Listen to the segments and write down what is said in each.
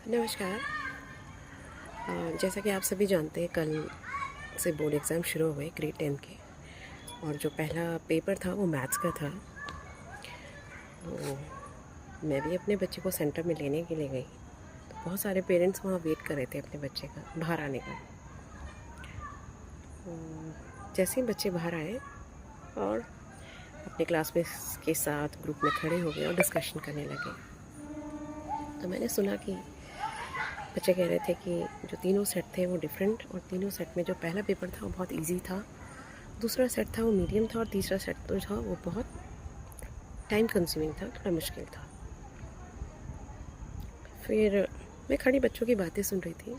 नमस्कार। जैसा कि आप सभी जानते हैं, कल से बोर्ड एग्ज़ाम शुरू हो गए ग्रेड 10 के। और जो पहला पेपर था वो मैथ्स का था। तो मैं भी अपने बच्चे को सेंटर में लेने के लिए गई, तो बहुत सारे पेरेंट्स वहाँ वेट कर रहे थे अपने बच्चे का बाहर आने का। तो जैसे ही बच्चे बाहर आए और अपने क्लासमेट्स के साथ ग्रुप में खड़े हो गए और डिस्कशन करने लगे, तो मैंने सुना कि बच्चे कह रहे थे कि जो तीनों सेट थे वो डिफरेंट, और तीनों सेट में जो पहला पेपर था वो बहुत इजी था, दूसरा सेट था वो मीडियम था, और तीसरा सेट तो था वो बहुत टाइम कंज्यूमिंग था, थोड़ा मुश्किल था। फिर मैं खड़ी बच्चों की बातें सुन रही थी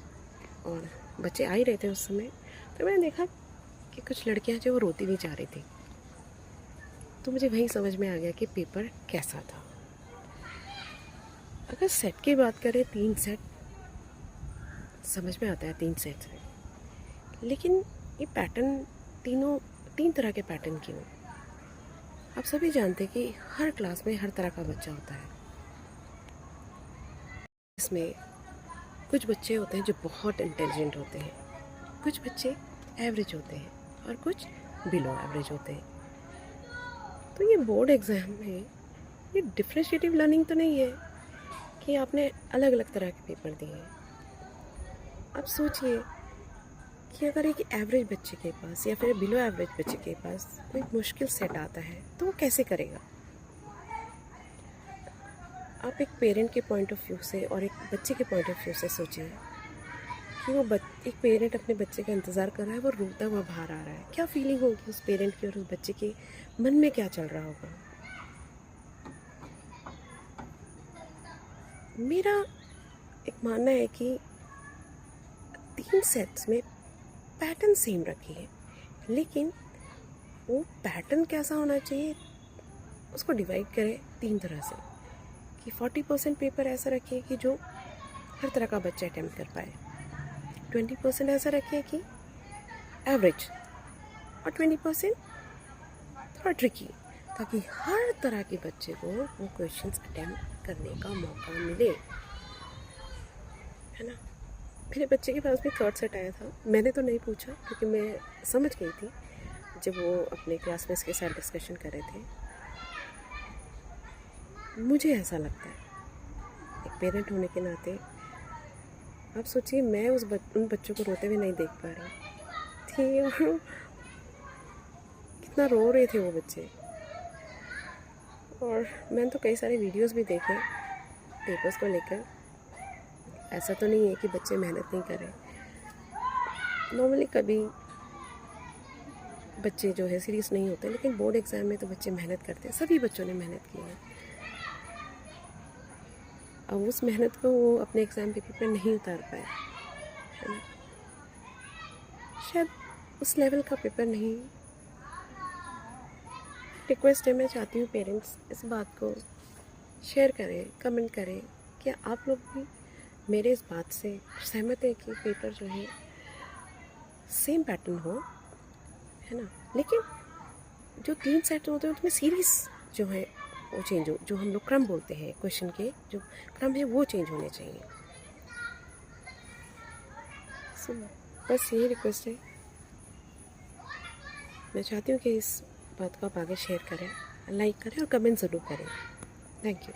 और बच्चे आ ही रहे थे उस समय। तो मैंने देखा कि कुछ लड़कियां जो वो रोती भी जा रही थी। तो मुझे वहीं समझ में आ गया कि पेपर कैसा था। अगर सेट की बात करें, 3 सेट समझ में आता है, 3 सेट है, लेकिन ये पैटर्न तीन तरह के पैटर्न क्यों? आप सभी जानते हैं कि हर क्लास में हर तरह का बच्चा होता है। इसमें कुछ बच्चे होते हैं जो बहुत इंटेलिजेंट होते हैं, कुछ बच्चे एवरेज होते हैं, और कुछ बिलो एवरेज होते हैं। तो ये बोर्ड एग्ज़ाम में ये डिफरेंशिएटिव लर्निंग तो नहीं है कि आपने अलग अलग तरह के पेपर दिए हैं। अब सोचिए कि अगर एक एवरेज बच्चे के पास या फिर बिलो एवरेज बच्चे के पास कोई मुश्किल सेट आता है तो वो कैसे करेगा? आप एक पेरेंट के पॉइंट ऑफ व्यू से और एक बच्चे के पॉइंट ऑफ व्यू से सोचिए कि एक पेरेंट अपने बच्चे का इंतज़ार कर रहा है, वो रोता हुआ बाहर आ रहा है। क्या फीलिंग होगी उस पेरेंट की, और उस बच्चे के मन में क्या चल रहा होगा? मेरा एक मानना है कि 3 सेट्स में पैटर्न सेम रखिए, लेकिन वो पैटर्न कैसा होना चाहिए उसको डिवाइड करें 3 तरह से। कि 40% पेपर ऐसा रखिए कि जो हर तरह का बच्चा अटैम्प्ट कर पाए, 20% ऐसा रखिए कि एवरेज, और 20% थोड़ा ट्रिकी, ताकि हर तरह के बच्चे को वो क्वेश्चंस अटैम्प्ट करने का मौका मिले, है ना? मेरे बच्चे के पास भी थर्ड सेट आया था। मैंने तो नहीं पूछा क्योंकि मैं समझ गई थी जब वो अपने क्लासमेट्स के साथ डिस्कशन कर रहे थे। मुझे ऐसा लगता है एक पेरेंट होने के नाते, आप सोचिए मैं उन बच्चों को रोते हुए नहीं देख पा रही थी, और कितना रो रहे थे वो बच्चे। और मैंने तो कई सारे वीडियोस भी देखे पेपर्स को लेकर। ऐसा तो नहीं है कि बच्चे मेहनत नहीं करें। नॉर्मली कभी बच्चे जो है सीरियस नहीं होते, लेकिन बोर्ड एग्ज़ाम में तो बच्चे मेहनत करते हैं। सभी बच्चों ने मेहनत की है। अब उस मेहनत को वो अपने एग्ज़ाम पेपर पर नहीं उतार पाए, है ना? शायद उस लेवल का पेपर नहीं। रिक्वेस्ट है, मैं चाहती हूँ पेरेंट्स इस बात को शेयर करें, कमेंट करें। क्या आप लोग भी मेरे इस बात से सहमत है कि पेपर जो है सेम पैटर्न हो, है ना? लेकिन जो 3 सेट होते हैं उसमें सीरीज़ जो है वो चेंज हो, जो हम लोग क्रम बोलते हैं, क्वेश्चन के जो क्रम है वो चेंज होने चाहिए। सो बस यही रिक्वेस्ट है। मैं चाहती हूँ कि इस बात को आप आगे शेयर करें, लाइक करें और कमेंट ज़रूर करें। Thank you.